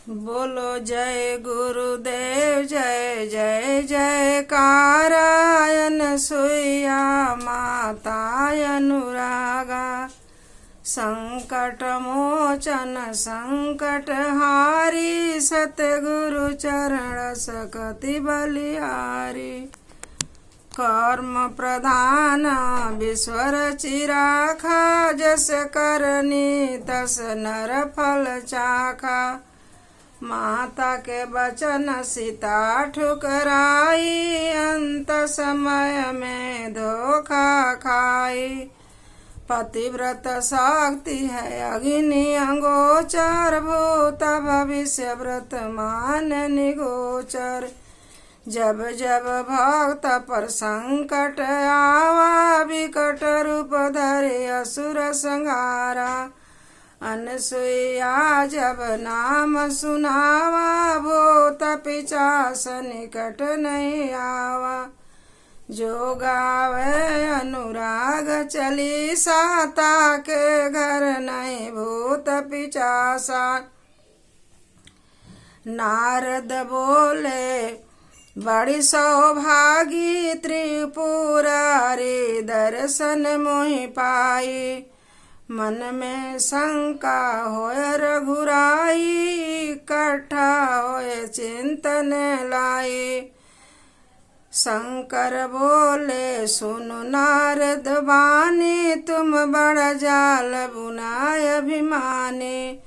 बोलो जय गुरुदेव जय जय जयकारायन सुइया माता अनुरागा। संकट मोचन संकट हारी सतगुरु चरण सकति बलिहारी। कर्म प्रधान विश्वर चिराखा जस करनी तस नर फल चाखा। माता के बचन सीता ठुकराई अंत समय में धोखा खाई। पतिव्रत शक्ति है अग्नि अंगोचर भूत भविष्य वर्तमान निगोचर। जब जब भक्त पर संकट आवा विकट रूप धरे असुर संहारा। अनसुईया जब नाम सुनावा भूत पिशाच निकट नहीं आवा। जो गावे अनुराग चालीसा ताके घर नहीं भूत पिशाचा। नारद बोले बड़ी सौभागी त्रिपुरारी दर्शन मोहि पाई। मन में शंका होय रघुराई इकट्ठा होय चिंतन लाई। शंकर बोले सुनो नारद बानी तुम बड़ जाल बुनाय अभिमानी।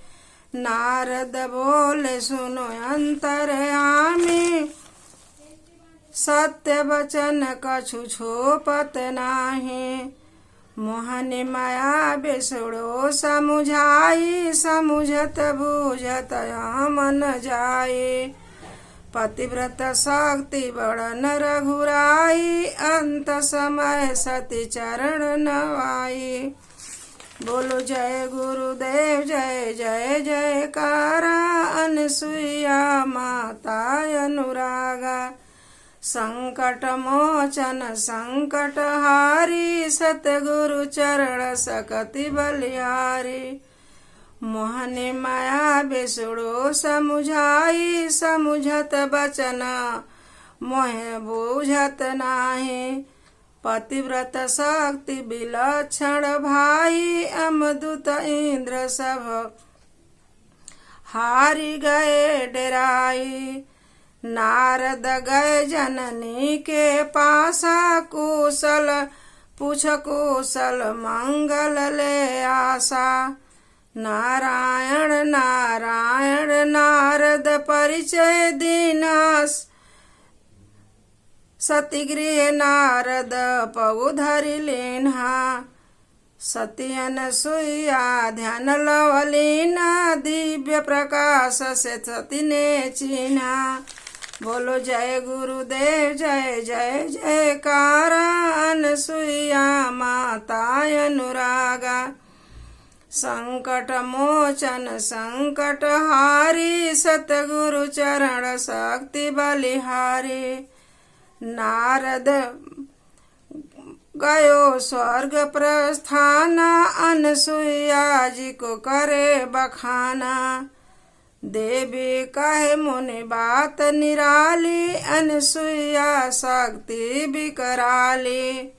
नारद बोले सुनो अंतर्यामी सत्य वचन कछु छोपत नाही। मोहनी माया बेसुड़ो समुझाई समुझत बूझत मन जाई। पतिव्रत शक्ति बड़न रघुराई अंत समय सती चरण नवाई। बोलो जय गुरुदेव जय जय जयकारा अनसुईया माता अनुरागा। संकट मोचन संकट हारी सतगुरु चरण सकति बलिहारी। मोहनी माया बेसुड़ो समुझाई समुझत बचन मोहे बूझत नाही। पतिव्रत शक्ति विलक्षण भाई अमदूत इंद्र सब हारी गए डेराई। नारद गए जननी के पासा कुशल पूछ कुशल मंगल ले आशा। नारायण नारायण नारद परिचय दीनास सतिगृह नारद पगु धरि लेन्हा। सती अनसुईया ध्यान लवलीना दिव्य प्रकाश से सती ने चिन्हा। बोलो जय गुरुदेव जय जय जयकारा अनसुईया माता अनुरागा। संकट मोचन संकट हारी सतगुरु चरण शक्ति बलिहारी। नारद गयो स्वर्ग प्रस्थाना अनसुईया जी को करे बखाना। देवी कहे मुनि बात निराली अनसुईया शक्ति बिकराली।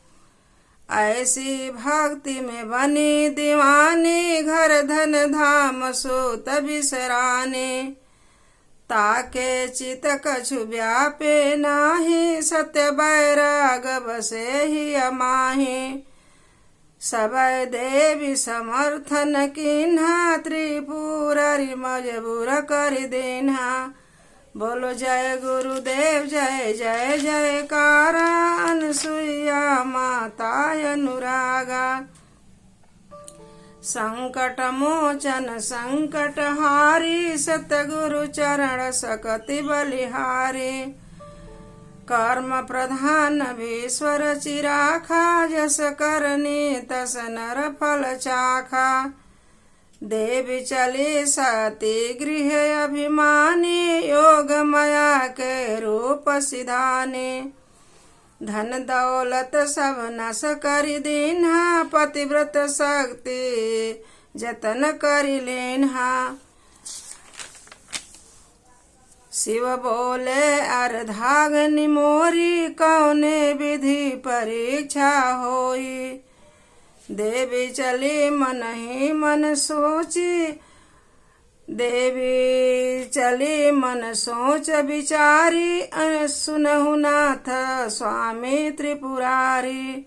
ऐसी भक्ति में बनी दीवानी घर धन धाम सूत बिसरानी। ताके चित कछु व्यापे नाही सत्य बैराग बसे ही अमाही। सबय देवी समर्थन किन्हा त्रिपुरारी मजबूर कर देन्हा। बोलो जय गुरुदेव जय जय जयकारा अनसुईया माता अनुरागा। संकट मोचन संकट हारी सतगुरु चरण सकति बलिहारी। कर्म प्रधान भीश्वर चिराखा जस करनी तस नर फल चाखा। देवी चली सती गृह अभिमानी योग माया के रूप सिधानी। धन दौलत सब नस करि दीन्हा पतिव्रत शक्ति जतन करि लेन्हा। शिव बोले अर्धाग्नि मोरी कौने विधि परीक्षा होई। देवी चली मन ही मन सोची, देवी चली मन सोच विचारी, सुनहु नाथ स्वामी त्रिपुरारी।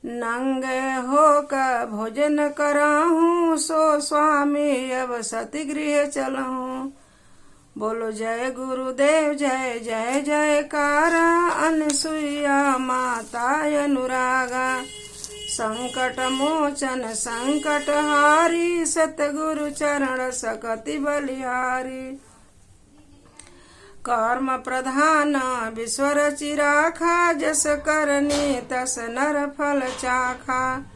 नंगे होकर भोजन कराहूँ, सो स्वामी अब सती गृह चलहूँ। बोलो जय गुरुदेव जय जय जयकारा, अनसुईया माता अनुरागा। संकट मोचन संकट हारी, सतगुरु चरण सकति बलिहारी। कर्म प्रधान विश्वर चिराखा, जस करनी तस नर फल चाखा।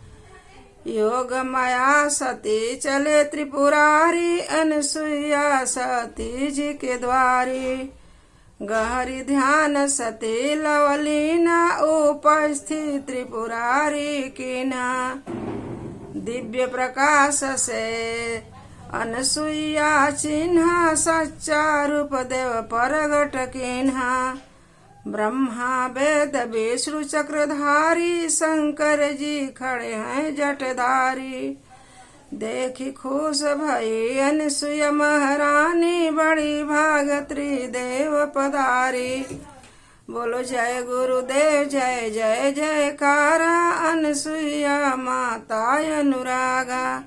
योग माया सती चले त्रिपुरारी, अनसुईया सती जी के द्वारी। गहरी ध्यान सती लवलीना, उपस्थित त्रिपुरारी कीना। दिव्य प्रकाश से अनसुईया चिन्हा, सच्चा रूप देव परगट कीन्हा। ब्रह्मा वेद विष्णु चक्रधारी, शंकर जी खड़े हैं जटधारी। देखी खुश भई अनसुईया महारानी, बड़ी भागत्री देव पधारी। बोलो जय गुरुदेव जय जय जयकारा, अनसुईया माता अनुरागा।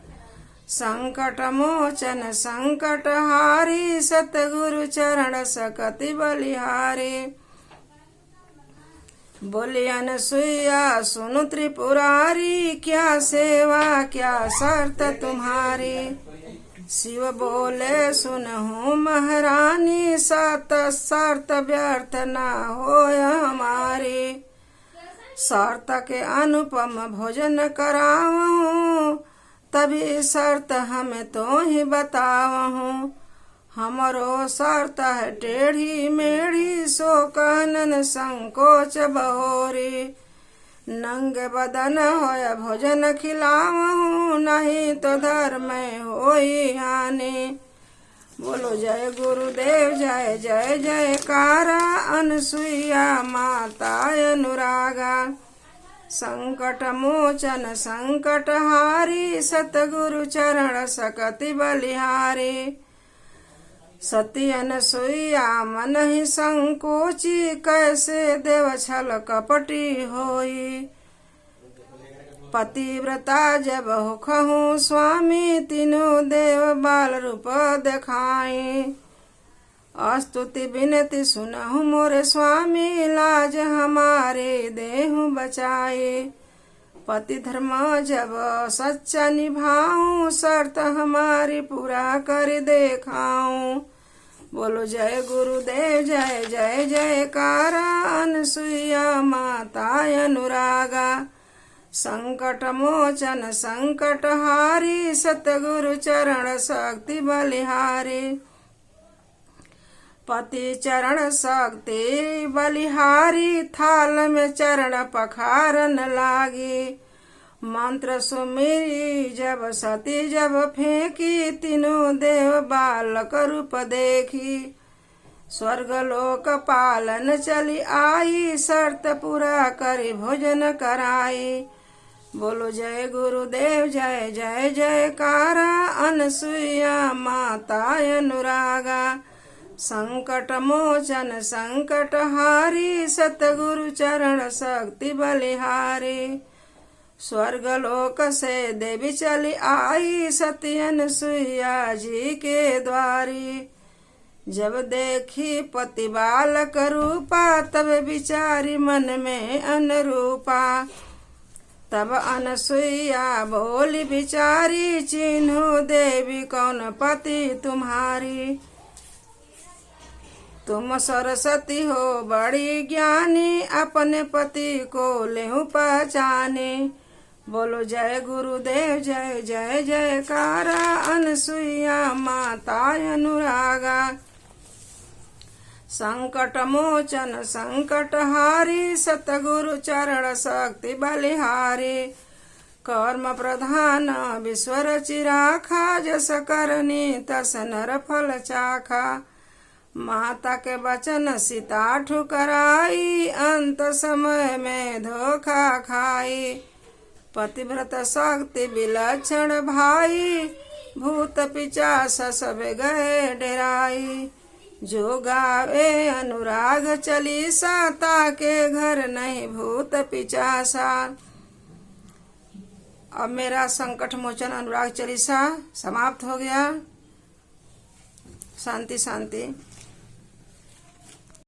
संकट मोचन संकट हारी, सतगुरु चरण सकति बलिहारी। बोली अनसुईया सुनु त्रिपुरारी, क्या सेवा क्या शर्त तुम्हारी। शिव बोले सुनहु महारानी, सत शर्त व्यर्थ न होय हमारी। शर्त के अनुपम भोजन करावहूँ, तभी शर्त हमें तो ही बतावहूँ। हमरो शर्त है टेढ़ी मेढ़ी, सो कानन संकोच बहोरी। नंगे बदन होय भोजन खिलावहूँ, नहीं तो धर्म होई हानि। बोलो जय गुरुदेव जय जय जयकारा, अनसुईया माता अनुरागा। संकट मोचन संकट हारी, सतगुरु चरण सकति बलिहारी। सती अनसुईया मन ही संकोची, कैसे देव छल कपटी होई। पतिव्रता जब होखहूँ स्वामी, तीनों देव बाल रूप देखाई। स्तुति विनती सुनहु मोरे स्वामी, लाज हमारे देहु बचाए। पति धर्म जब सच्चा निभाऊं, शर्त हमारी पूरा कर देखाऊं। बोलो जय गुरुदेव जय जय जयकारा, अनसुईया माता अनुरागा। संकट मोचन संकट हारी, सतगुरु चरण शक्ति बलिहारी। पति चरण शक्ति बलिहारी, थाल में चरण पखारन लागी। मंत्र सुमिरी जब सती जब फेंकी, तीनों देव बालक रूप देखी। स्वर्ग लोक पालन चली आई, शर्त पूरा करी भोजन कराई। बोलो जय गुरुदेव जय जय जयकारा, अनसुईया माता अनुरागा। संकट मोचन संकट हारी, सतगुरु चरण शक्ति बलिहारी। स्वर्ग लोक से देवी चली आई, सती अनसुईया जी के द्वारी। जब देखी पति बालक रूपा, तब विचारी मन में अनुरूपा। तब अनसुईया बोली बिचारी, चिन्हु देवी कौन पति तुम्हारी। तुम सरस्वती हो बड़ी ज्ञानी, अपने पति को लेहु पहचाने। बोलो जय गुरुदेव जय जय जयकारा, अनसुईया माता अनुरागा। संकट मोचन संकट हारी, सतगुरु चरण शक्ति बलिहारी। कर्म प्रधान विश्वर चिराखा, जस करनी तस नर फल चाखा। माता के वचन सीता ठुकराई, अंत समय में धोखा खाई। पतिव्रत शक्ति विलक्षण भाई, भूत पिचास सब गए डेराई। जो गावे अनुराग चालीसा, ताके घर नहीं भूत पिचासा। अब मेरा संकट मोचन अनुराग चालीसा समाप्त हो गया। शांति शांति।